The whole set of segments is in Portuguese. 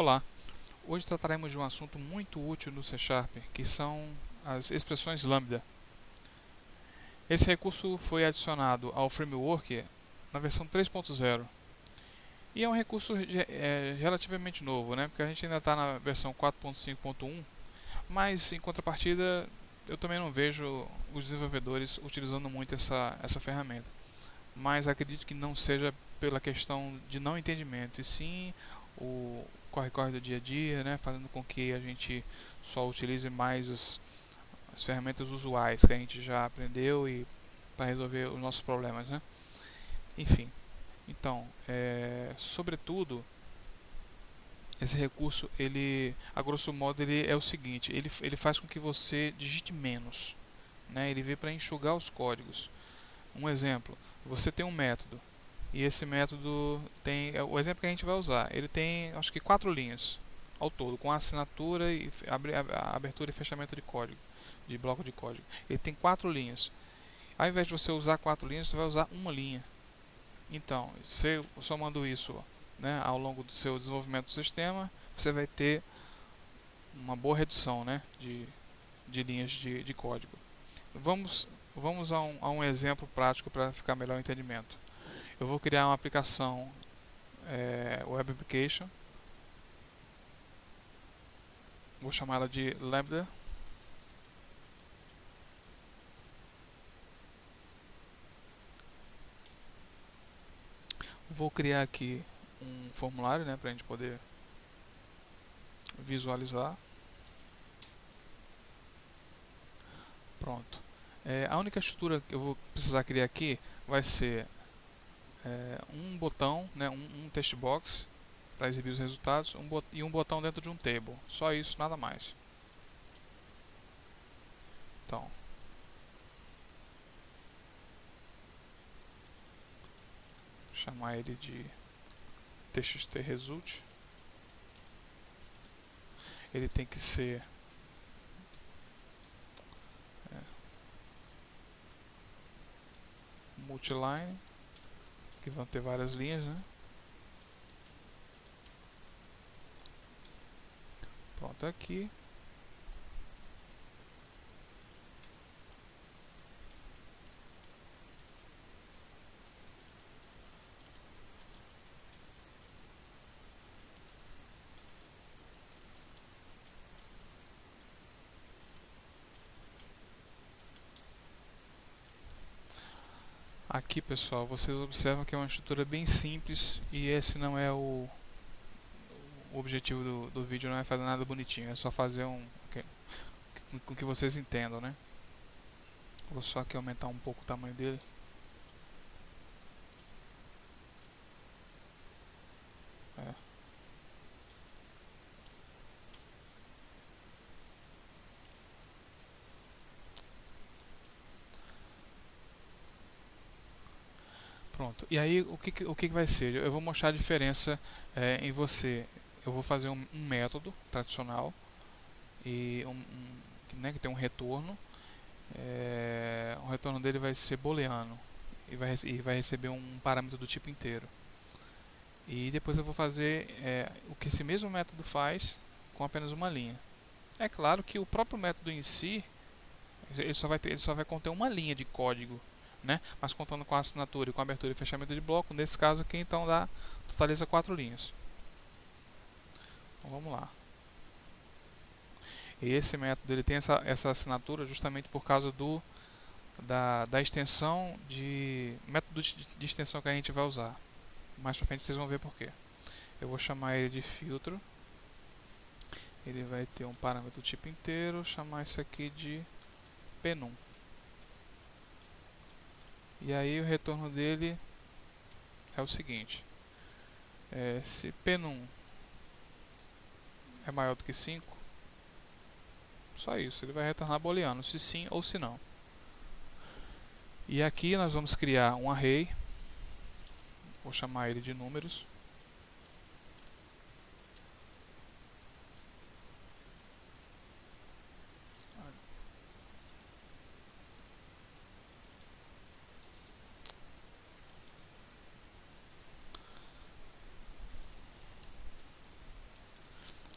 Olá, hoje trataremos de um assunto muito útil no C#, que são as expressões lambda. Esse recurso foi adicionado ao framework na versão 3.0 e é um recurso relativamente novo, né? Porque a gente ainda está na versão 4.5.1, mas em contrapartida eu também não vejo os desenvolvedores utilizando muito essa ferramenta. Mas acredito que não seja pela questão de não entendimento, e sim o corre-corre do dia a dia, né, fazendo com que a gente só utilize mais as ferramentas usuais que a gente já aprendeu e para resolver os nossos problemas, né? Enfim, então, sobretudo, esse recurso, ele, a grosso modo, ele é o seguinte: ele faz com que você digite menos, né? Ele veio para enxugar os códigos. Um exemplo: você tem um método e esse método tem o exemplo que a gente vai usar. Ele tem, acho que 4 linhas ao todo, com assinatura e abertura e fechamento de código, de bloco de código. Ele tem 4 linhas. Ao invés de você usar 4 linhas, você vai usar uma linha. Então, se somando isso, né, ao longo do seu desenvolvimento do sistema, você vai ter uma boa redução, né, de linhas de código. Vamos a um exemplo prático para ficar melhor o entendimento. Eu vou criar uma aplicação web application, vou chamá-la de Lambda. Vou criar aqui um formulário, né, para a gente poder visualizar. Pronto. A única estrutura que eu vou precisar criar aqui vai ser um botão, né, um text box para exibir os resultados e um botão dentro de um table. Só isso, nada mais. Então, chamar ele de txt result. Ele tem que ser multiline, que vão ter várias linhas, né? Pronto, aqui. Aqui, pessoal, vocês observam que é uma estrutura bem simples e esse não é o objetivo do vídeo, não é fazer nada bonitinho, é só fazer com que vocês entendam, né? Vou só aqui aumentar um pouco o tamanho dele. Pronto. E aí, o que vai ser? Eu vou mostrar a diferença em você. Eu vou fazer um método tradicional e né, que tem um retorno. O retorno dele vai ser booleano e vai receber um parâmetro do tipo inteiro. E depois eu vou fazer o que esse mesmo método faz com apenas uma linha. É claro que o próprio método em si ele só vai conter uma linha de código, né? Mas contando com a assinatura e com a abertura e fechamento de bloco, nesse caso aqui então totaliza 4 linhas. Então vamos lá. E esse método ele tem essa assinatura justamente por causa da extensão método de extensão que a gente vai usar. Mais pra frente vocês vão ver porquê. Eu vou chamar ele de filtro. Ele vai ter um parâmetro tipo inteiro, chamar isso aqui de penum. E aí o retorno dele é o seguinte: se penum é maior do que 5, só isso, ele vai retornar booleano, se sim ou se não. E aqui nós vamos criar um array, vou chamar ele de números.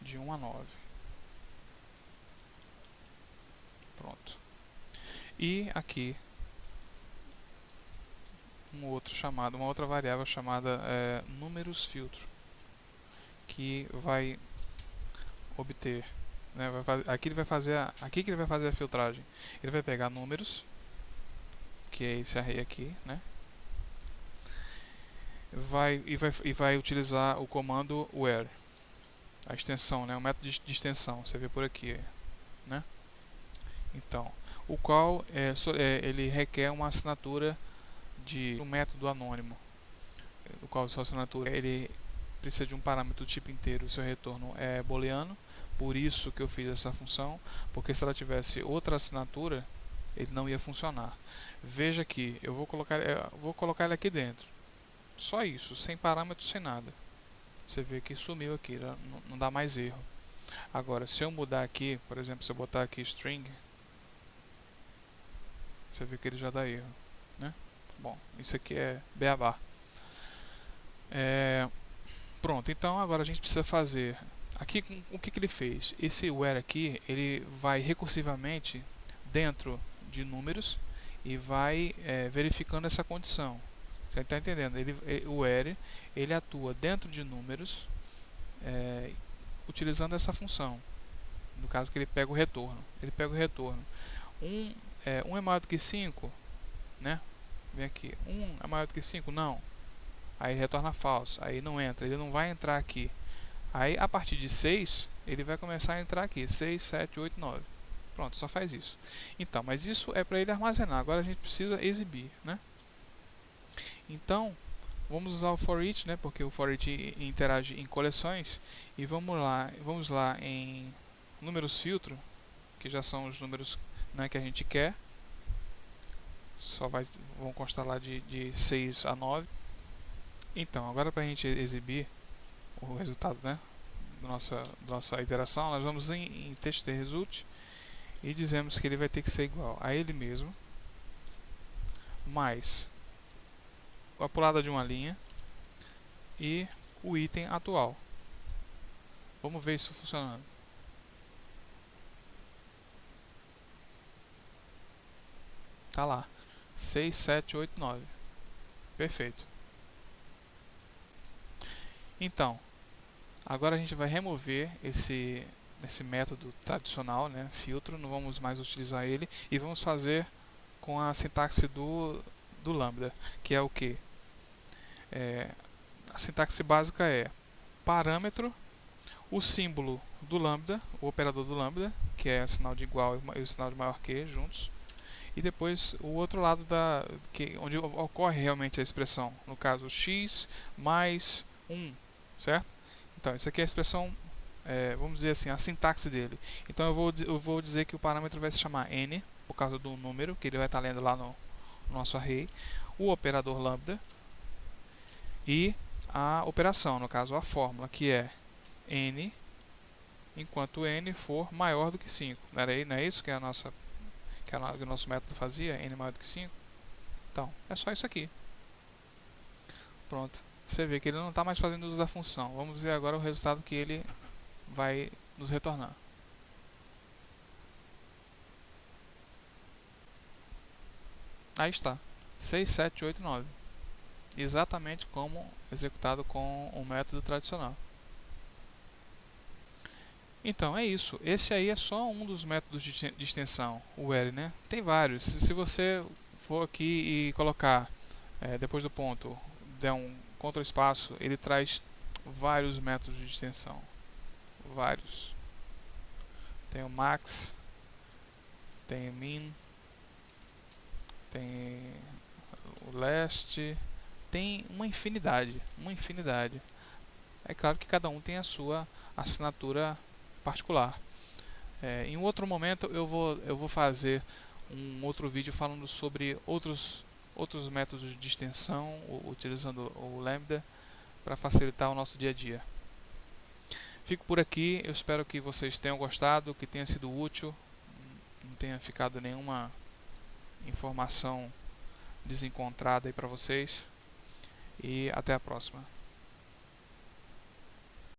de 1 a 9. Pronto. E aqui uma outra variável chamada números filtro, que vai obter, né, aqui que ele vai fazer a filtragem. Ele vai pegar números, que é esse array aqui, né? Vai utilizar o comando where, a extensão, né, o método de extensão, você vê por aqui, né? Então, o qual ele requer uma assinatura de um método anônimo, o qual sua assinatura ele precisa de um parâmetro do tipo inteiro, o seu retorno é booleano. Por isso que eu fiz essa função, porque se ela tivesse outra assinatura, ele não ia funcionar. Veja que eu vou colocar ele aqui dentro. Só isso, sem parâmetros, sem nada. Você vê que sumiu aqui, não dá mais erro. Agora, se eu mudar aqui, por exemplo, se eu botar aqui string, você vê que ele já dá erro, né? Bom, isso aqui é beabá. Pronto, então agora a gente precisa fazer aqui o que ele fez. Esse where aqui, ele vai recursivamente dentro de números e vai verificando essa condição. Você está entendendo? O where ele atua dentro de números utilizando essa função. No caso que ele pega o retorno. Ele pega o retorno. 1 é maior do que 5, né? Vem aqui. 1 é maior do que 5? Não. Aí retorna falso. Aí não entra. Ele não vai entrar aqui. Aí a partir de 6, ele vai começar a entrar aqui. 6, 7, 8, 9. Pronto, só faz isso. Então, mas isso é para ele armazenar. Agora a gente precisa exibir, né? Então, vamos usar o for each, né? Porque o for each interage em coleções. E vamos lá em números filtro, que já são os números, né, que a gente quer. Vão constar lá de 6 a 9. Então, agora para a gente exibir o resultado, né, da nossa iteração, nós vamos em test_result e dizemos que ele vai ter que ser igual a ele mesmo, mais a pulada de uma linha e o item atual. Vamos ver isso funcionando. Tá lá, 6, 7, 8, 9. Perfeito. Então, agora a gente vai remover esse método tradicional, né, filtro, não vamos mais utilizar ele e vamos fazer com a sintaxe do lambda, que é o que? A sintaxe básica é parâmetro, o símbolo do lambda, o operador do lambda, que é o sinal de igual e o sinal de maior que juntos, e depois o outro lado onde ocorre realmente a expressão, no caso x mais 1, certo? Então, isso aqui é a expressão, vamos dizer assim, a sintaxe dele. Então eu vou dizer que o parâmetro vai se chamar n, por causa do número, que ele vai estar lendo lá no nosso array, o operador lambda e a operação, no caso a fórmula, que é n enquanto n for maior do que 5. Não é isso que o nosso método fazia, n maior do que 5? Então, é só isso aqui. Pronto. Você vê que ele não está mais fazendo uso da função. Vamos ver agora o resultado que ele vai nos retornar. Aí está. 6, 7, 8, 9. Exatamente como executado com o método tradicional. Então é isso. Esse aí é só um dos métodos de extensão, o where, né? Tem vários. Se você for aqui e colocar depois do ponto, der um Ctrl espaço, ele traz vários métodos de extensão. Vários. Tem o max, tem o min, tem o last, tem uma infinidade. É claro que cada um tem a sua assinatura particular. Em um outro momento eu vou fazer um outro vídeo falando sobre outros métodos de extensão utilizando o Lambda para facilitar o nosso dia a dia. Fico por aqui, eu espero que vocês tenham gostado, que tenha sido útil, não tenha ficado nenhuma informação desencontrada aí para vocês, e até a próxima.